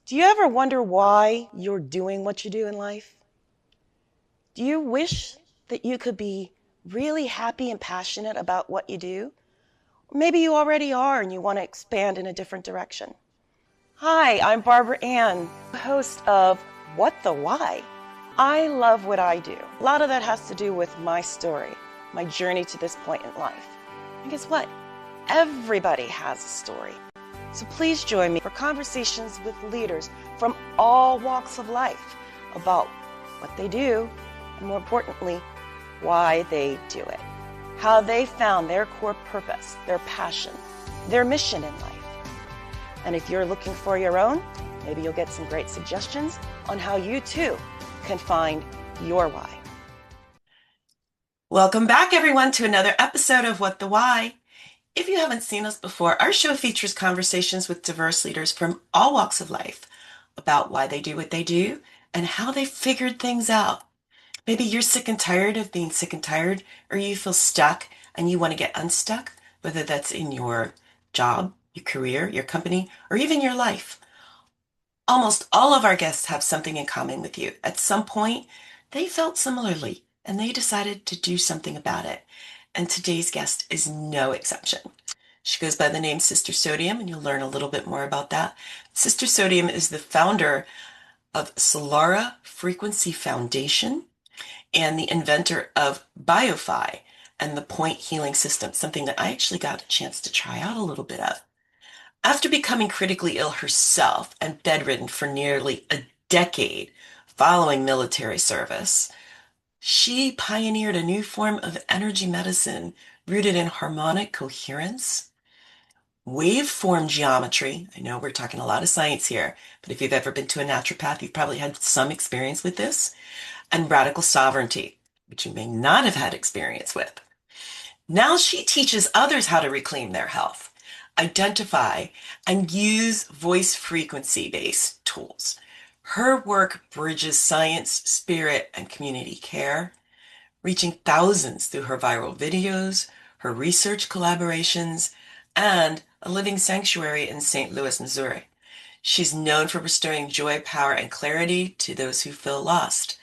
Do you ever wonder why you're doing what you do in life? Do you wish that you could be really happy and passionate about what you do? Or maybe you already are and you want to expand in a different direction. Hi, I'm Barbara Anne, host of What the Why? I love what I do. A lot of that has to do with my story, my journey to this point in life. And guess what? Everybody has a story. So please join me for conversations with leaders from all walks of life about what they do, and more importantly, why they do it, how they found their core purpose, their passion, their mission in life. And if you're looking for your own, maybe you'll get some great suggestions on how you too can find your why. Welcome back, everyone, to another episode of What the Why. If you haven't seen us before, our show features conversations with diverse leaders from all walks of life about why they do what they do and how they figured things out. Maybe you're sick and tired of being sick and tired, or you feel stuck and you want to get unstuck, whether that's in your job, your career, your company, or even your life. Almost all of our guests have something in common with you. At some point, they felt similarly and they decided to do something about it. And today's guest is no exception. She goes by the name Sister Sodium, and you'll learn a little bit more about that. Sister Sodium is the founder of Solara Frequency Foundation and the inventor of BioPhi and the Point Healing System, something that I actually got a chance to try out a little bit of. After becoming critically ill herself and bedridden for nearly a decade following military service, she pioneered a new form of energy medicine rooted in harmonic coherence, waveform geometry. I know we're talking a lot of science here, but if you've ever been to a naturopath, you've probably had some experience with this, and radical sovereignty, which you may not have had experience with. Now she teaches others how to reclaim their health, identify, and use voice frequency-based tools. Her work bridges science, spirit, and community care, reaching thousands through her viral videos, her research collaborations, and a living sanctuary in St. Louis, Missouri. She's known for restoring joy, power, and clarity to those who feel lost.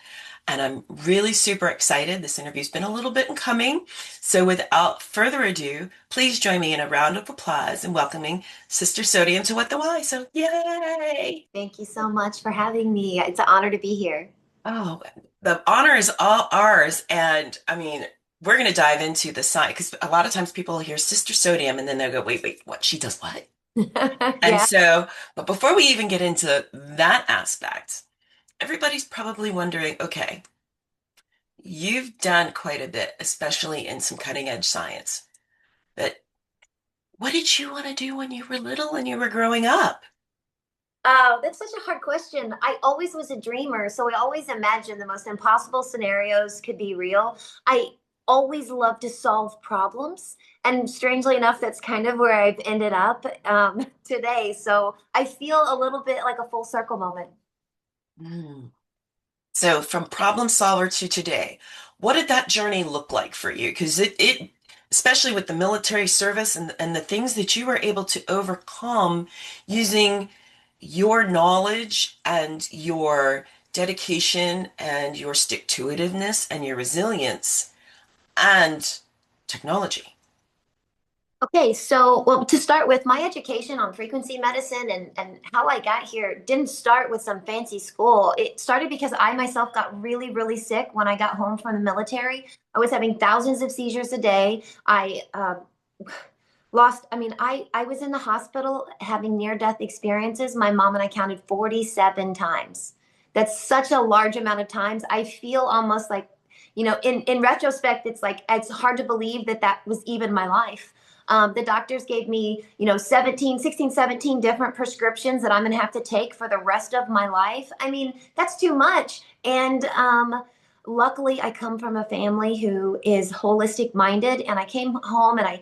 And I'm really super excited. This interview's been a little bit in coming. So without further ado, please join me in a round of applause in welcoming Sister Sodium to What the Why. So yay! Thank you so much for having me. It's an honor to be here. Oh, the honor is all ours. And I mean, we're going to dive into the science because a lot of times people hear Sister Sodium and then they'll go, wait, what? She does what? And Yeah. so, but before we even get into that aspect, everybody's probably wondering, okay, you've done quite a bit, especially in some cutting edge science, but what did you want to do when you were little and you were growing up? Oh, that's such a hard question. I always was a dreamer, so I always imagined the most impossible scenarios could be real. I always loved to solve problems, and strangely enough, that's kind of where I've ended up today. So I feel a little bit like a full circle moment. Hmm. So from problem solver to today, what did that journey look like for you? Because it, especially with the military service and the things that you were able to overcome using your knowledge and your dedication and your stick-to-itiveness and your resilience and technology. Okay, so well, to start with, my education on frequency medicine and how I got here didn't start with some fancy school. It started because I myself got really, really sick when I got home from the military. I was having thousands of seizures a day. I I was in the hospital having near-death experiences. My mom and I counted 47 times. That's such a large amount of times. I feel almost like, in retrospect, it's like it's hard to believe that that was even my life. The doctors gave me, 17 different prescriptions that I'm going to have to take for the rest of my life. I mean, that's too much. And luckily, I come from a family who is holistic minded. And I came home and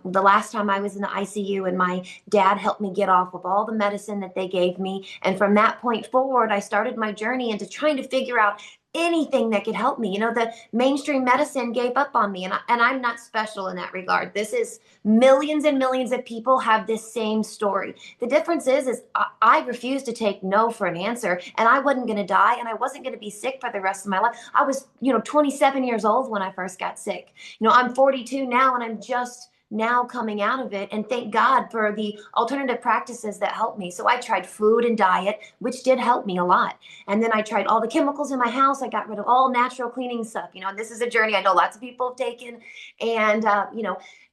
the last time I was in the ICU, and my dad helped me get off of all the medicine that they gave me. And from that point forward, I started my journey into trying to figure out anything that could help me. The mainstream medicine gave up on me, and I'm not special in that regard. This is millions and millions of people have this same story. The difference is I refused to take no for an answer, and I wasn't going to die, and I wasn't going to be sick for the rest of my life. I was, 27 years old when I first got sick. I'm 42 now, and I'm just now coming out of it, and thank God for the alternative practices that helped me. So I tried food and diet, which did help me a lot. And then I tried all the chemicals in my house. I got rid of all natural cleaning stuff. And this is a journey I know lots of people have taken. And,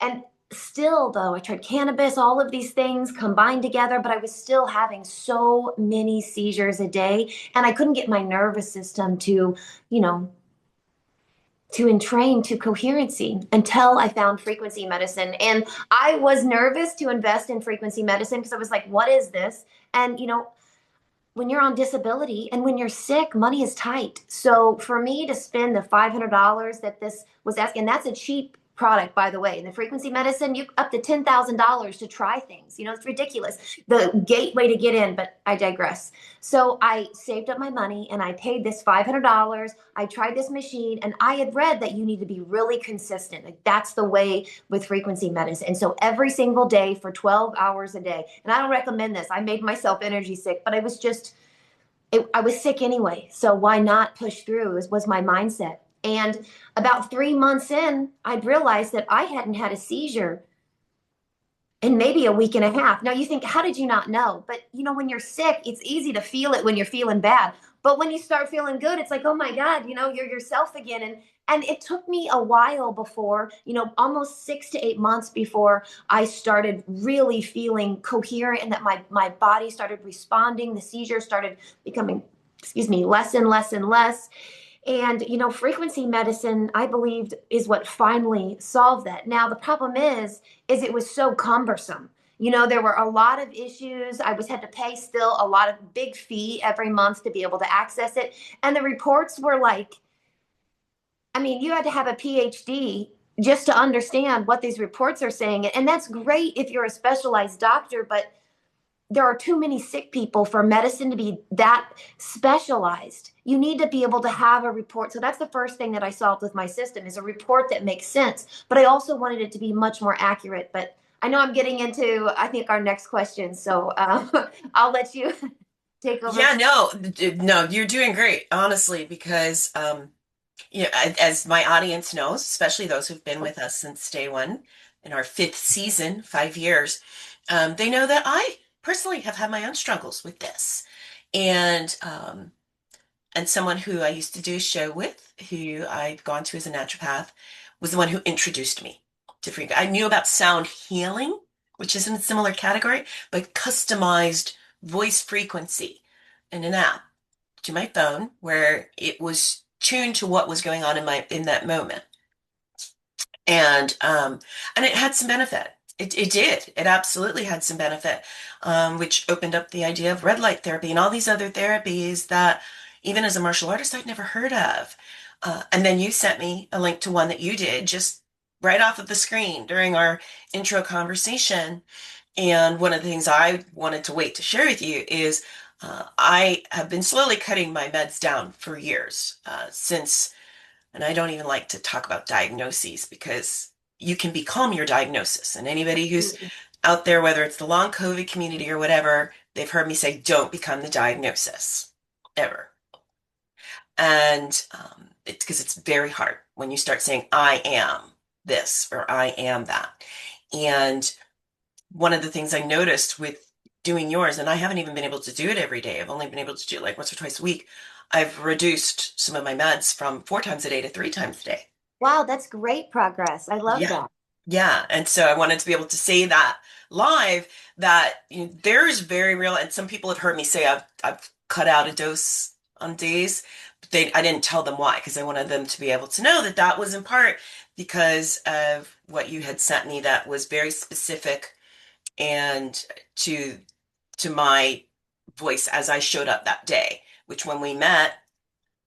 and still, though, I tried cannabis, all of these things combined together, but I was still having so many seizures a day. And I couldn't get my nervous system you know, to entrain to coherency until I found frequency medicine. And I was nervous to invest in frequency medicine because I was like, what is this? And, when you're on disability and when you're sick, money is tight. So for me to spend the $500 that this was asking, and that's a cheap product, by the way. In the frequency medicine, you up to $10,000 to try things. It's ridiculous. The gateway to get in, but I digress. So I saved up my money and I paid this $500. I tried this machine, and I had read that you need to be really consistent. Like that's the way with frequency medicine. And so every single day for 12 hours a day, and I don't recommend this. I made myself energy sick, but I was sick anyway. So why not push through was my mindset. And about 3 months in, I'd realized that I hadn't had a seizure in maybe a week and a half. Now you think, how did you not know? But when you're sick, it's easy to feel it when you're feeling bad. But when you start feeling good, it's like, oh my God, you're yourself again. And it took me a while before, almost 6 to 8 months before I started really feeling coherent and that my body started responding. The seizures started becoming, excuse me, less and less and less. And, frequency medicine, I believed, is what finally solved that. Now, the problem is it was so cumbersome. There were a lot of issues. I had to pay still a lot of big fee every month to be able to access it. And the reports were like, I mean, you had to have a PhD just to understand what these reports are saying. And that's great if you're a specialized doctor, but there are too many sick people for medicine to be that specialized. You need to be able to have a report. So that's the first thing that I solved with my system is a report that makes sense. But I also wanted it to be much more accurate. But I know I'm getting into, I think, our next question. So I'll let you take over. Yeah, no, you're doing great, honestly, because as my audience knows, especially those who've been with us since day one in our fifth season, 5 years, they know that I personally have had my own struggles with this. And someone who I used to do a show with, who I'd gone to as a naturopath, was the one who introduced me to freak. I knew about sound healing, which is in a similar category, but customized voice frequency in an app to my phone where it was tuned to what was going on in that moment. And it had some benefit. It did. It absolutely had some benefit, which opened up the idea of red light therapy and all these other therapies that even as a martial artist, I'd never heard of. And then you sent me a link to one that you did just right off of the screen during our intro conversation. And one of the things I wanted to wait to share with you is I have been slowly cutting my meds down for years since, and I don't even like to talk about diagnoses because you can become your diagnosis. And anybody who's out there, whether it's the long COVID community or whatever, they've heard me say, don't become the diagnosis ever. And it's because it's very hard when you start saying, I am this or I am that. And one of the things I noticed with doing yours, and I haven't even been able to do it every day. I've only been able to do it like once or twice a week. I've reduced some of my meds from 4 times a day to 3 times a day. Wow, that's great progress. I love Yeah. that. Yeah. And so I wanted to be able to say that live that there's very real, and some people have heard me say I've cut out a dose on days, but I didn't tell them why, because I wanted them to be able to know that that was in part because of what you had sent me that was very specific and to my voice as I showed up that day, which when we met,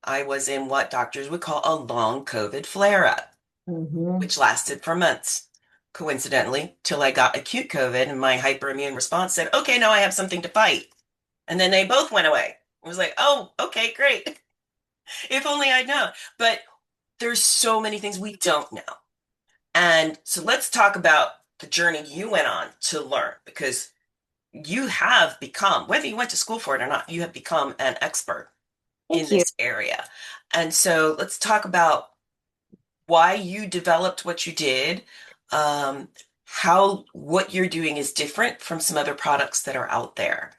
I was in what doctors would call a long COVID flare-up, Mm-hmm. which lasted for months, coincidentally, till I got acute COVID and my hyperimmune response said, okay, now I have something to fight. And then they both went away. It was like, oh, okay, great. If only I'd known. But there's so many things we don't know. And so let's talk about the journey you went on to learn, because you have become, whether you went to school for it or not, you have become an expert in Thank you. this area. And so let's talk about why you developed what you did, um, how what you're doing is different from some other products that are out there.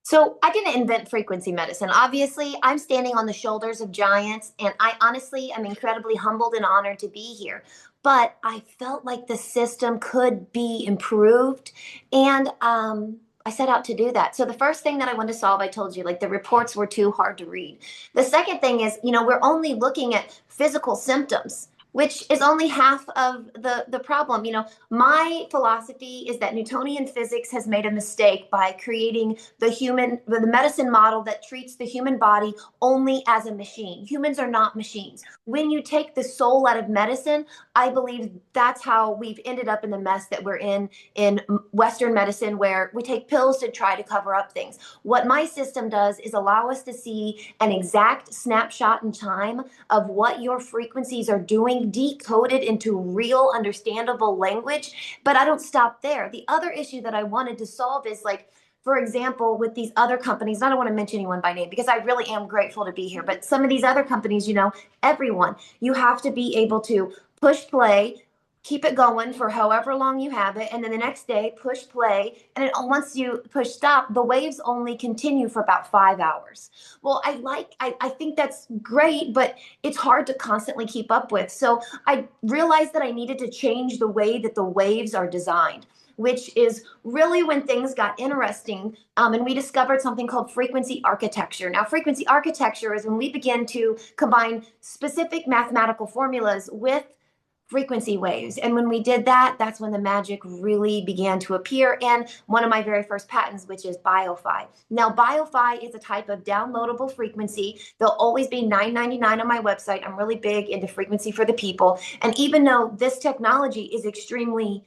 So I didn't invent frequency medicine. Obviously, I'm standing on the shoulders of giants, and I honestly am incredibly humbled and honored to be here. But I felt like the system could be improved, and I set out to do that. So the first thing that I wanted to solve, I told you, like the reports were too hard to read. The second thing is, we're only looking at physical symptoms, which is only half of the problem. My philosophy is that Newtonian physics has made a mistake by creating the medicine model that treats the human body only as a machine. Humans are not machines. When you take the soul out of medicine, I believe that's how we've ended up in the mess that we're in Western medicine, where we take pills to try to cover up things. What my system does is allow us to see an exact snapshot in time of what your frequencies are doing, decoded into real understandable language. But I don't stop there. The other issue that I wanted to solve is, like, for example, with these other companies, I don't want to mention anyone by name because I really am grateful to be here, but some of these other companies, everyone, you have to be able to push play, keep it going for however long you have it, and then the next day push play, and once you push stop, the waves only continue for about 5 hours. Well, I think that's great, but it's hard to constantly keep up with. So I realized that I needed to change the way that the waves are designed, which is really when things got interesting. And we discovered something called frequency architecture. Now, frequency architecture is when we begin to combine specific mathematical formulas with frequency waves. And when we did that, that's when the magic really began to appear. And one of my very first patents, which is BioPhi. Now, BioPhi is a type of downloadable frequency. They'll always be $9.99 on my website. I'm really big into frequency for the people. And even though this technology is extremely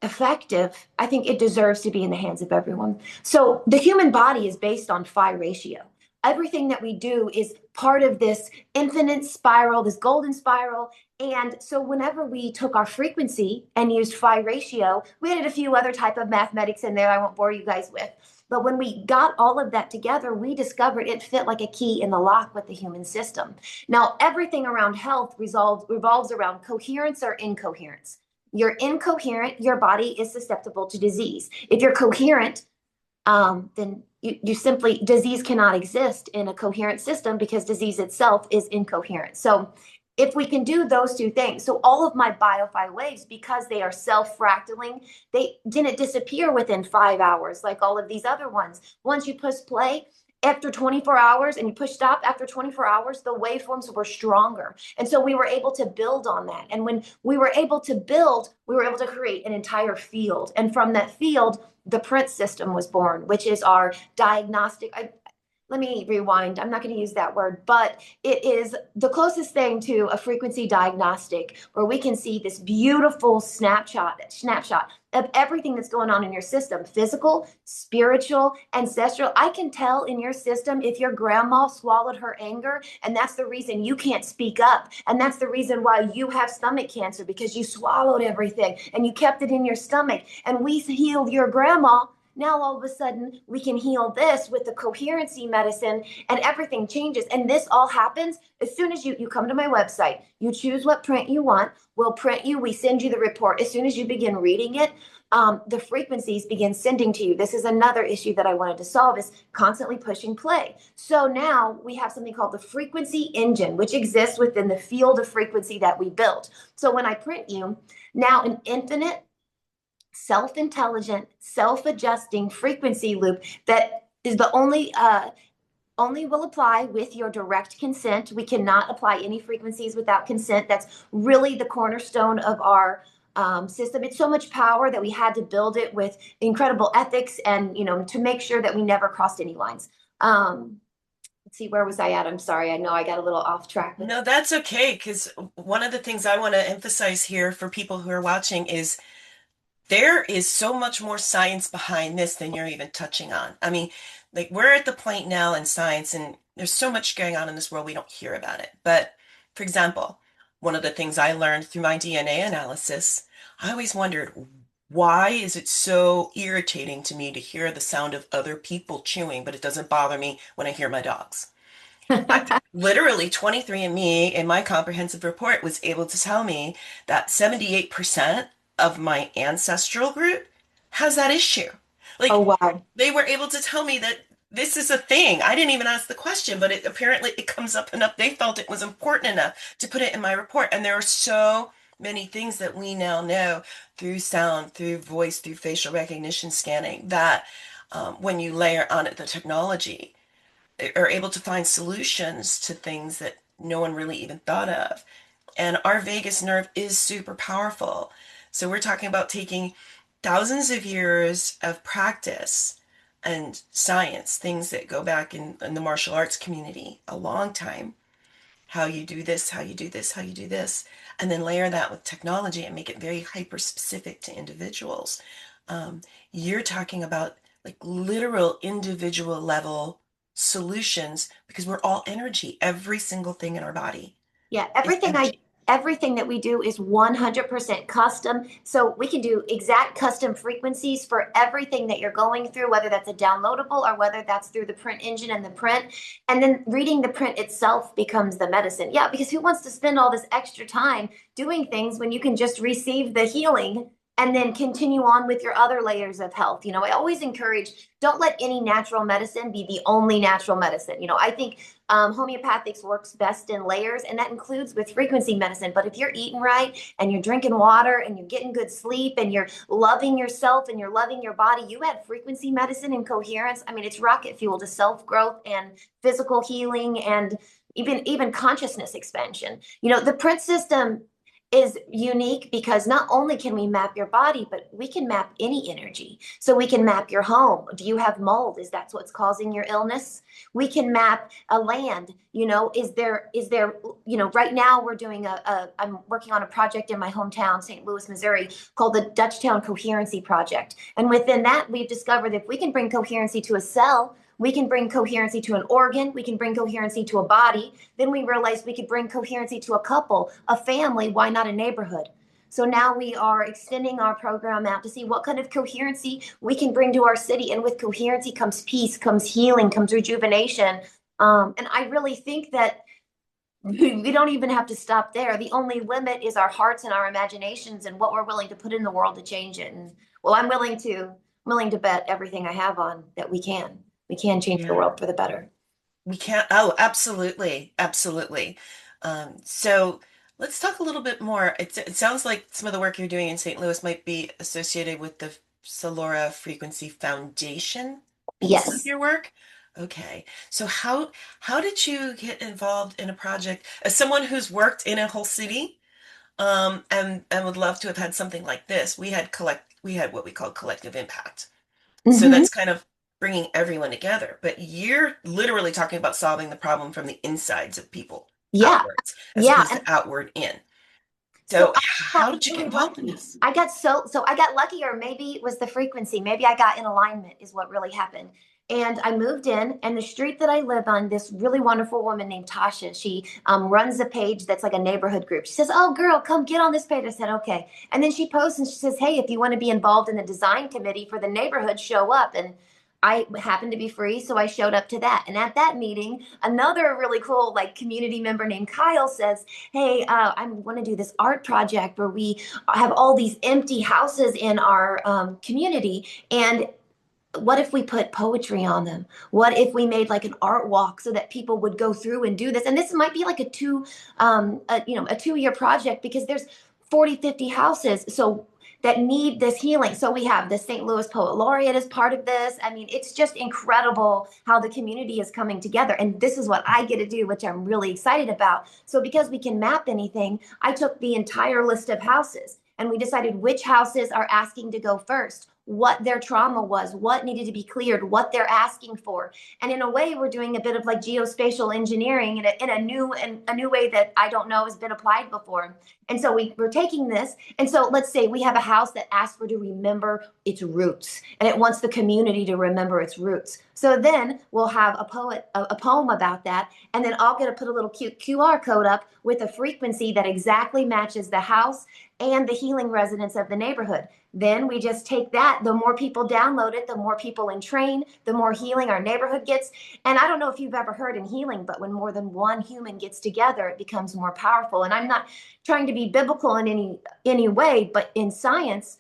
effective, I think it deserves to be in the hands of everyone. So the human body is based on phi ratio. Everything that we do is part of this infinite spiral, this golden spiral. And so whenever we took our frequency and used phi ratio, we added a few other type of mathematics in there I won't bore you guys with. But when we got all of that together, we discovered it fit like a key in the lock with the human system. Now, everything around health revolves around coherence or incoherence. You're incoherent, your body is susceptible to disease. If you're coherent, then you simply, disease cannot exist in a coherent system because disease itself is incoherent. So if we can do those two things, so all of my BioPhi waves, because they are self-fractaling, they didn't disappear within 5 hours like all of these other ones. Once you push play, after 24 hours and you push stop after 24 hours, the waveforms were stronger. And so we were able to build on that. And when we were able to build, we were able to create an entire field. And from that field, the Print system was born, which is our diagnostic. Let me rewind. I'm not going to use that word, but it is the closest thing to a frequency diagnostic where we can see this beautiful snapshot of everything that's going on in your system, physical, spiritual, ancestral. I can tell in your system if your grandma swallowed her anger, and that's the reason you can't speak up. And that's the reason why you have stomach cancer, because you swallowed everything and you kept it in your stomach. And we healed your grandma. Now all of a sudden we can heal this with the coherency medicine, and everything changes. And this all happens as soon as you come to my website, you choose what print you want, we'll print you, we send you the report. As soon as you begin reading it, the frequencies begin sending to you. This is another issue that I wanted to solve, is constantly pushing play. So now we have something called the frequency engine, which exists within the field of frequency that we built. So when I print you now an infinite, self-intelligent, self-adjusting frequency loop that is the only will apply with your direct consent. We cannot apply any frequencies without consent. That's really the cornerstone of our system. It's so much power that we had to build it with incredible ethics, and to make sure that we never crossed any lines. Let's see, where was I at? I'm sorry. I know I got a little off track with. No, that's okay, because one of the things I want to emphasize here for people who are watching is there is so much more science behind this than you're even touching on. I mean, Like we're at the point now in science, and there's so much going on in this world we don't hear about it. But for example, one of the things I learned through my DNA analysis, I always wondered, why is it so irritating to me to hear the sound of other people chewing, but it doesn't bother me when I hear my dogs? Literally, 23andMe in my comprehensive report was able to tell me that 78% of my ancestral group has that issue. Oh, Like, wow. they were able to tell me that this is a thing. I didn't even ask the question, but it apparently it comes up enough. They felt it was important enough to put it in my report. And there are so many things that we now know through sound, through voice, through facial recognition scanning that when you layer on it the technology, are able to find solutions to things that no one really even thought of. And our vagus nerve is super powerful. So we're talking about taking thousands of years of practice and science, things that go back in the martial arts community a long time. How you do this, how you do this, how you do this, and then layer that with technology and make it very hyper specific to individuals. Um, you're talking about like literal individual level solutions because we're all energy. Every single thing in our body Yeah, is energy. everything that we do is 100% custom. So we can do exact custom frequencies for everything that you're going through, whether that's a downloadable or whether that's through the print engine and the print. And then reading the print itself becomes the medicine. Yeah, because who wants to spend all this extra time doing things when you can just receive the healing and then continue on with your other layers of health? I always encourage, don't let any natural medicine be the only natural medicine. I think homeopathics works best in layers, and that includes with frequency medicine. But if you're eating right and you're drinking water and you're getting good sleep and you're loving yourself and you're loving your body, you add frequency medicine and coherence. I mean, it's rocket fuel to self growth and physical healing and even consciousness expansion. The print system is unique because not only can we map your body, but we can map any energy. So we can map your home. Do you have mold? Is that what's causing your illness? We can map a land. Is there right now we're doing I'm working on a project in my hometown, St. Louis, Missouri, called the Dutchtown Coherency Project. And within that, we've discovered if we can bring coherency to a cell, we can bring coherency to an organ, we can bring coherency to a body. Then we realized we could bring coherency to a couple, a family, why not a neighborhood? So now we are extending our program out to see what kind of coherency we can bring to our city. And with coherency comes peace, comes healing, comes rejuvenation. And I really think that we don't even have to stop there. The only limit is our hearts and our imaginations and what we're willing to put in the world to change it. And well, I'm willing to bet everything I have on that we can. We can change the Yeah. world for the better. We can't. Oh, absolutely. Absolutely. So let's talk a little bit more. It sounds like some of the work you're doing in St. Louis might be associated with the Solara Frequency Foundation piece of Yes. your work. Okay. So how did you get involved in a project as someone who's worked in a whole city, and would love to have had something like this? We had what we call collective impact. So Hmm. that's kind of bringing everyone together. But you're literally talking about solving the problem from the insides of people Yeah. outwards as Yeah. opposed And to outward in. so So I how got did you get really involved in lucky. this? I got lucky, or maybe it was the frequency. Maybe I got in alignment, is what really happened. And I moved in, and the street that I live on, this really wonderful woman named Tasha, she runs a page that's like a neighborhood group. She says, "Oh, girl, come get on this page." I said, "Okay." And then she posts and she says, "Hey, if you want to be involved in the design committee for the neighborhood, show up." And I happened to be free, so I showed up to that. And at that meeting, another really cool like community member named Kyle says, "Hey, I want to do this art project where we have all these empty houses in our community, and what if we put poetry on them? What if we made like an art walk so that people would go through and do this?" And this might be like a 2-year project because there's 40, 50 houses. So that need this healing. So we have the St. Louis Poet Laureate as part of this. I mean, it's just incredible how the community is coming together. And this is what I get to do, which I'm really excited about. So because we can map anything, I took the entire list of houses and we decided which houses are asking to go first. what their trauma was, what needed to be cleared, what they're asking for. And in a way, we're doing a bit of like geospatial engineering in a new way that I don't know has been applied before. And so we're taking this. And so let's say we have a house that asks for to remember its roots and it wants the community to remember its roots. So then we'll have a poem about that. And then I'll get to put a little cute QR code up with a frequency that exactly matches the house and the healing resonance of the neighborhood. Then we just take that. The more people download it, the more people entrain, the more healing our neighborhood gets. And I don't know if you've ever heard in healing, but when more than one human gets together, it becomes more powerful. And I'm not trying to be biblical in any way, but in science,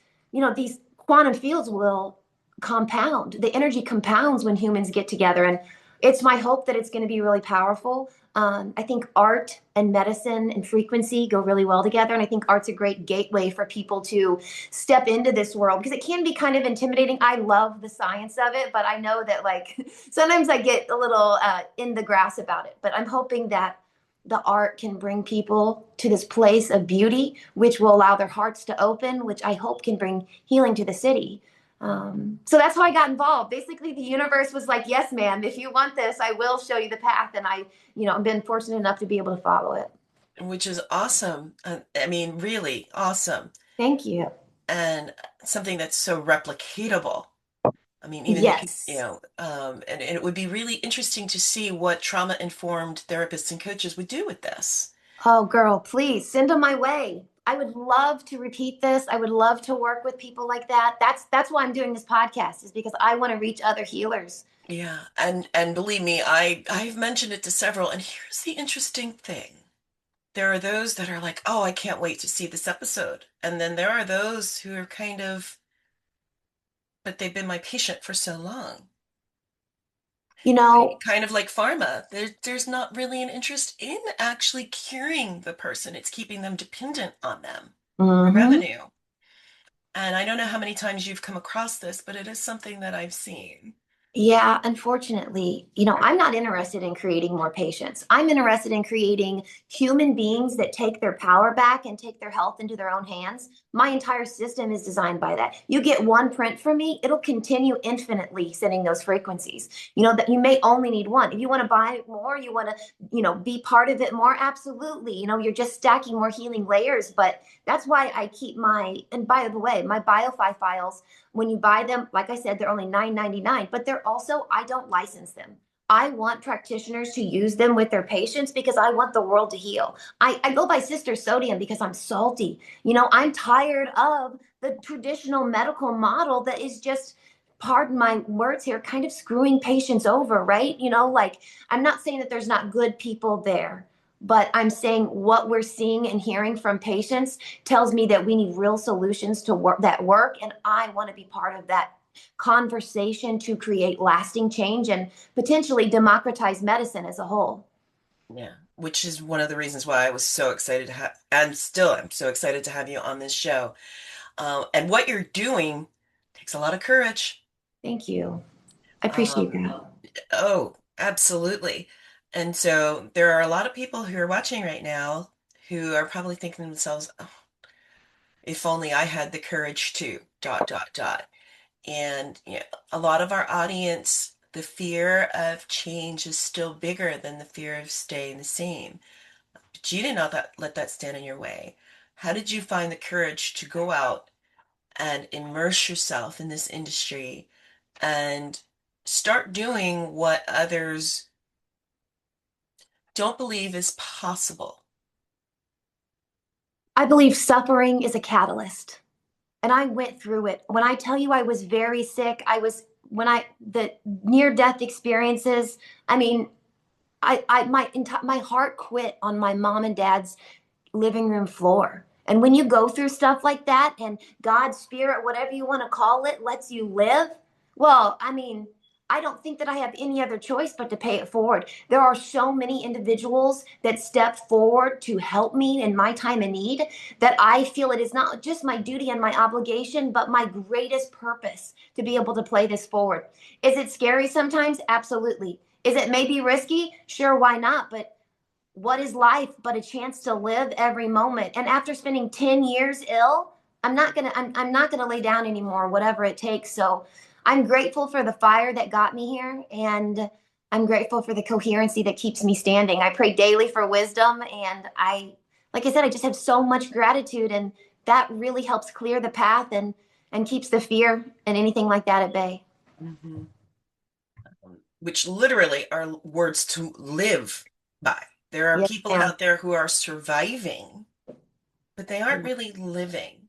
these quantum fields will compound. The energy compounds when humans get together. And it's my hope that it's going to be really powerful. I think art and medicine and frequency go really well together. And I think art's a great gateway for people to step into this world because it can be kind of intimidating. I love the science of it, but I know that like sometimes I get a little in the grass about it. But I'm hoping that the art can bring people to this place of beauty, which will allow their hearts to open, which I hope can bring healing to the city. So that's how I got involved. Basically, the universe was like, yes, ma'am, if you want this, I will show you the path. And I've been fortunate enough to be able to follow it. Which is awesome. I mean, really awesome. Thank you. And something that's so replicatable. I mean, even the people, Yes. and it would be really interesting to see what trauma-informed therapists and coaches would do with this. Oh, girl, please send them my way. I would love to repeat this. I would love to work with people like that. That's why I'm doing this podcast is because I want to reach other healers. Yeah, and believe me, I've mentioned it to several, and here's the interesting thing. There are those that are like, "Oh, I can't wait to see this episode." And then there are those who are kind of, but they've been my patient for so long. You know, Kind of like pharma. There's not really an interest in actually curing the person. It's keeping them dependent on them for mhm. revenue. And I don't know how many times you've come across this, but it is something that I've seen. Yeah, unfortunately, I'm not interested in creating more patients. I'm interested in creating human beings that take their power back and take their health into their own hands. My entire system is designed by that. You get one print from me, it'll continue infinitely sending those frequencies. That you may only need one. If you want to buy more, you want to, be part of it more, absolutely. You're just stacking more healing layers, but that's why I keep and by the way, my BioPhi files when you buy them, like I said, they're only $9.99, but they're also, I don't license them. I want practitioners to use them with their patients because I want the world to heal. I go by Sister Sodium because I'm salty. I'm tired of the traditional medical model that is just, pardon my words here, kind of screwing patients over, right? Like I'm not saying that there's not good people there, but I'm saying what we're seeing and hearing from patients tells me that we need real solutions to work, and I want to be part of that conversation to create lasting change and potentially democratize medicine as a whole. Yeah, which is one of the reasons why I was so excited to have, and still am so excited to have you on this show. And what you're doing takes a lot of courage. Thank you. I appreciate Um, that. oh, absolutely. And so there are a lot of people who are watching right now who are probably thinking to themselves, oh, if only I had the courage to, dot, dot, dot. And a lot of our audience, the fear of change is still bigger than the fear of staying the same. But you did not let that stand in your way. How did you find the courage to go out and immerse yourself in this industry and start doing what others don't believe is possible? I believe suffering is a catalyst, and I went through it. When I tell you I was very sick, the near death experiences, I mean, my heart quit on my mom and dad's living room floor. And when you go through stuff like that and God's spirit, whatever you want to call it, lets you live, well, I mean, I don't think that I have any other choice but to pay it forward. There are so many individuals that step forward to help me in my time of need that I feel it is not just my duty and my obligation, but my greatest purpose to be able to play this forward. Is it scary sometimes? Absolutely. Is it maybe risky? Sure, why not? But what is life but a chance to live every moment? And after spending 10 years ill, I'm not gonna lay down anymore, whatever it takes. So I'm grateful for the fire that got me here, and I'm grateful for the coherency that keeps me standing. I pray daily for wisdom, and like I said, I just have so much gratitude, and that really helps clear the path and keeps the fear and anything like that at bay. Mhm. Which literally are words to live by. There are Yes, people ma'am. out there who are surviving, but they aren't really living.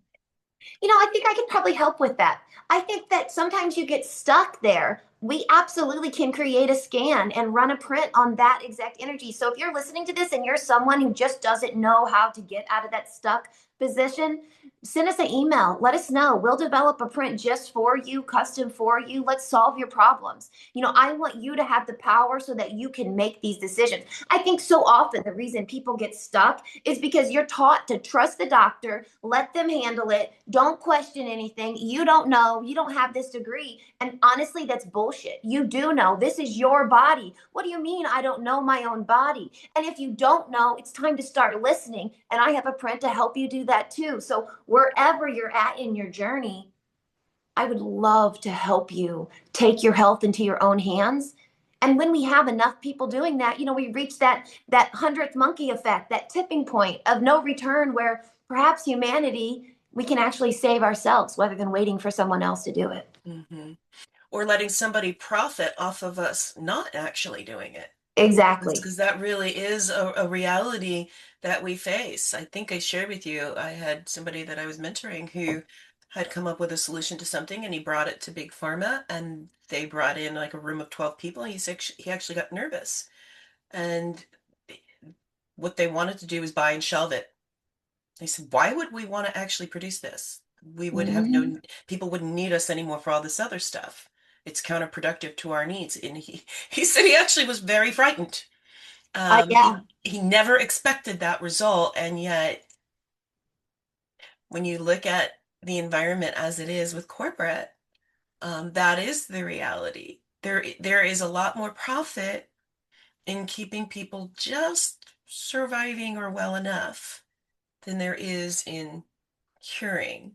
I think I could probably help with that. I think that sometimes you get stuck there. We absolutely can create a scan and run a print on that exact energy. So if you're listening to this and you're someone who just doesn't know how to get out of that stuck position, send us an email. Let us know. We'll develop a print just for you, custom for you. Let's solve your problems. I want you to have the power so that you can make these decisions. I think so often the reason people get stuck is because you're taught to trust the doctor, let them handle it, don't question anything. You don't know, you don't have this degree. And honestly, that's bullshit. You do know. This is your body. What do you mean I don't know my own body? And if you don't know, it's time to start listening. And I have a print to help you do that too. So wherever you're at in your journey, I would love to help you take your health into your own hands. And when we have enough people doing that, we reach that hundredth monkey effect, that tipping point of no return, where perhaps humanity, we can actually save ourselves rather than waiting for someone else to do it. Hmm. Or letting somebody profit off of us not actually doing it. Exactly. Because that really is a reality that we face. I think I shared with you, I had somebody that I was mentoring who had come up with a solution to something and he brought it to Big Pharma and they brought in like a room of 12 people. He actually got nervous. And what they wanted to do was buy and shelve it. They said, why would we want to actually produce this? We would have Mm-hmm. no, people wouldn't need us anymore for all this other stuff. It's counterproductive to our needs. And he said he actually was very frightened. Yeah. He never expected that result, and yet when you look at the environment as it is with corporate, that is the reality. There is a lot more profit in keeping people just surviving or well enough than there is in curing.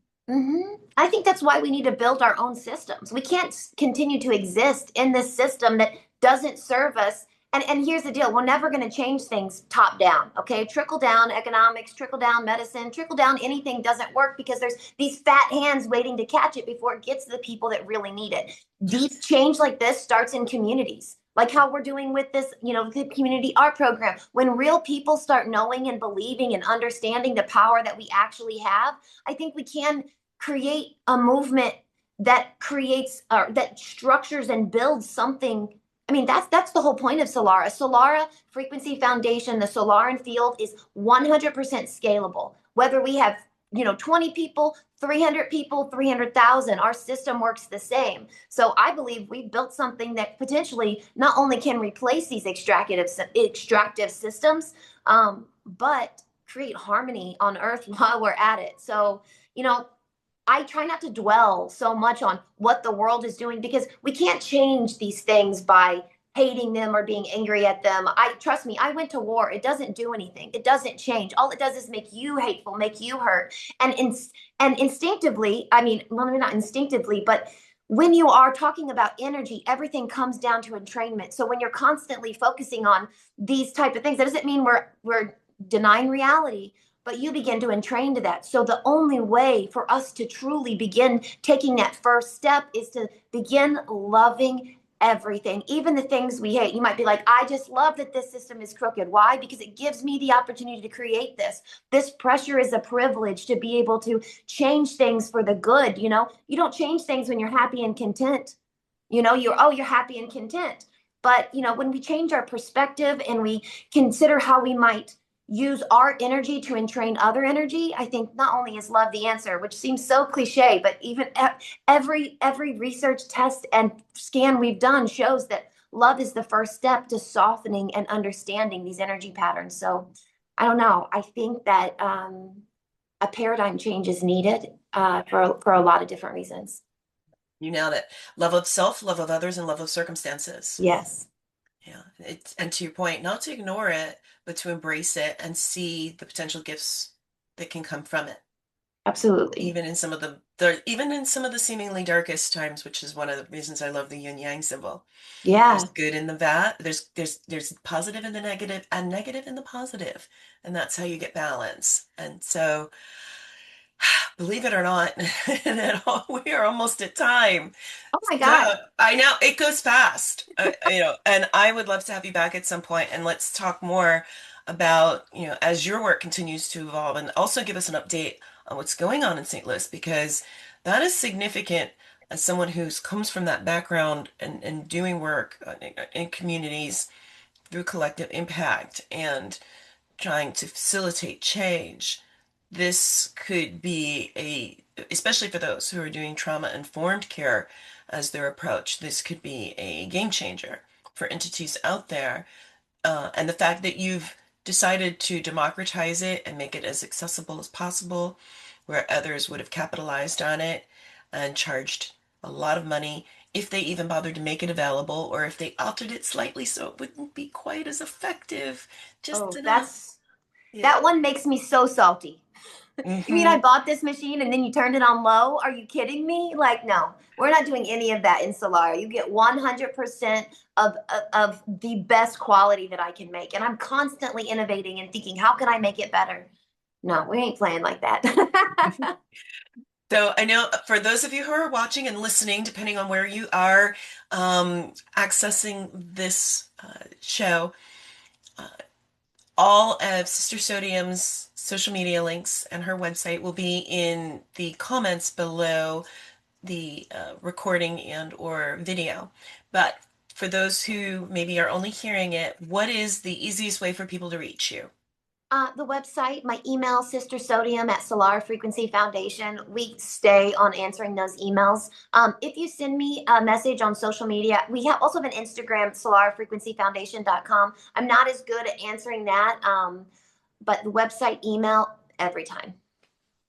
I think that's why we need to build our own systems. We can't continue to exist in this system that doesn't serve us. And here's the deal, we're never going to change things top down, okay? Trickle down economics, trickle down medicine, trickle down anything doesn't work because there's these fat hands waiting to catch it before it gets to the people that really need it. Deep Yes. change like this starts in communities. Like how we're doing with this, the community art program. When real people start knowing and believing and understanding the power that we actually have, I think we can create a movement that creates that structures and builds something. I mean, that's the whole point of Solara Frequency Foundation. The Solaran field is 100% scalable. Whether we have 20 people, 300 people, 300,000, our system works the same. So I believe we've built something that potentially not only can replace these extractive systems, but create harmony on earth while we're at it. So you know I try not to dwell so much on what the world is doing because we can't change these things by hating them or being angry at them. I trust me, I went to war. It doesn't do anything. It doesn't change. All it does is make you hateful, make you hurt. And instinctively, I mean, well, maybe not instinctively, but when you are talking about energy, everything comes down to entrainment. So when you're constantly focusing on these type of things, that doesn't mean we're denying reality, but you begin to entrain to that. So the only way for us to truly begin taking that first step is to begin loving everything, even the things we hate. You might be like, I just love that this system is crooked. Why? Because it gives me the opportunity to create this. This pressure is a privilege to be able to change things for the good. You don't change things when you're happy and content. You're happy and content. But when we change our perspective and we consider how we might use our energy to entrain other energy, I think not only is love the answer, which seems so cliche, but even every research test and scan we've done shows that love is the first step to softening and understanding these energy patterns. So I don't know. I think that a paradigm change is needed for a lot of different reasons. You nailed it. Love of self, love of others, and love of circumstances. Yes. Yeah. And to your point, not to ignore it, but to embrace it and see the potential gifts that can come from it. Absolutely. even in some of even in some of the seemingly darkest times, which is one of the reasons I love the yin yang symbol. There's Yeah. good in the bad, there's positive in the negative and negative in the positive, and that's how you get balance. And so, believe it or not, we are almost at time. Oh my So God. I know it goes fast, and I would love to have you back at some point and let's talk more about, as your work continues to evolve, and also give us an update on what's going on in St. Louis, because that is significant as someone who's comes from that background and doing work in communities through collective impact and trying to facilitate change. This could be especially for those who are doing trauma-informed care as their approach, this could be a game changer for entities out there. And the fact that you've decided to democratize it and make it as accessible as possible, where others would have capitalized on it and charged a lot of money if they even bothered to make it available, or if they altered it slightly so it wouldn't be quite as effective, just Oh, enough. Yeah. that one makes me so salty. You mean I Hmm. bought this machine and then you turned it on low? Are you kidding me? Like, no, we're not doing any of that in Solara. You get 100% of the best quality that I can make. And I'm constantly innovating and thinking, how can I make it better? No, we ain't playing like that. So I know for those of you who are watching and listening, depending on where you are accessing this show, uh, all of Sister Sodium's social media links and her website will be in the comments below the recording and or video. But for those who maybe are only hearing it, what is the easiest way for people to reach you? The website, my email, Sister Sodium at Solara Frequency Foundation. We stay on answering those emails. If you send me a message on social media, we have also have an Instagram, solarafrequencyfoundation.com. I'm not as good at answering that, but the website, email, every time.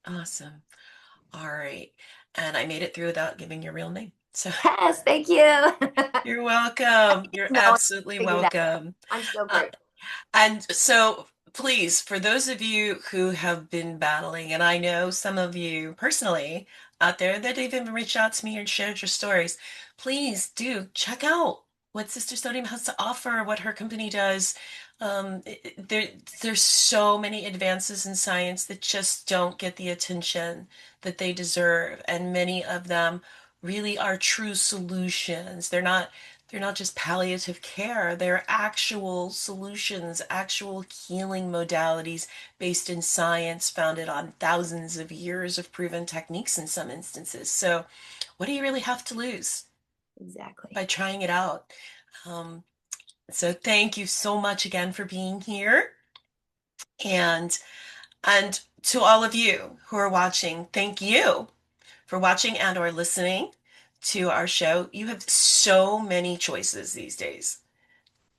Awesome. All right. And I made it through without giving your real name. So Yes, thank you. you're welcome. You're No, I absolutely figured that out. welcome. I'm so Uh, grateful. and so, please, for those of you who have been battling, and I know some of you personally out there that have even reached out to me and shared your stories, please do check out what Sister Sodium has to offer, what her company does. There's so many advances in science that just don't get the attention that they deserve, and many of them really are true solutions. They're not just palliative care, they're actual solutions, actual healing modalities based in science, founded on thousands of years of proven techniques in some instances. So, what do you really have to lose Exactly. by trying it out? Um, so, thank you so much again for being here. And and to all of you who are watching, thank you for watching and or listening to our show. You have so many choices these days.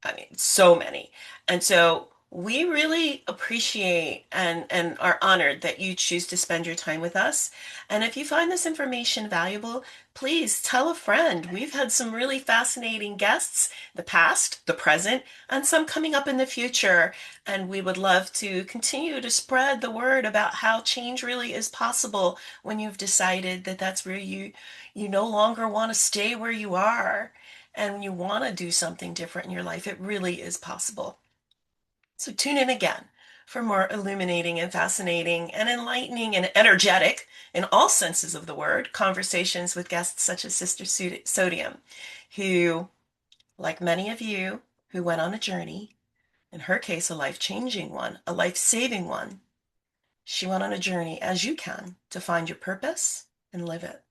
I mean, so many. And so we really appreciate and are honored that you choose to spend your time with us. And if you find this information valuable, please tell a friend. We've had some really fascinating guests, the past, the present, and some coming up in the future. And we would love to continue to spread the word about how change really is possible when you've decided that that's where you no longer want to stay where you are and you want to do something different in your life. It really is possible. So tune in again for more illuminating and fascinating and enlightening and energetic, in all senses of the word, conversations with guests such as Sister Sodium, who, like many of you who went on a journey, in her case, a life-changing one, a life-saving one, she went on a journey, as you can, to find your purpose and live it.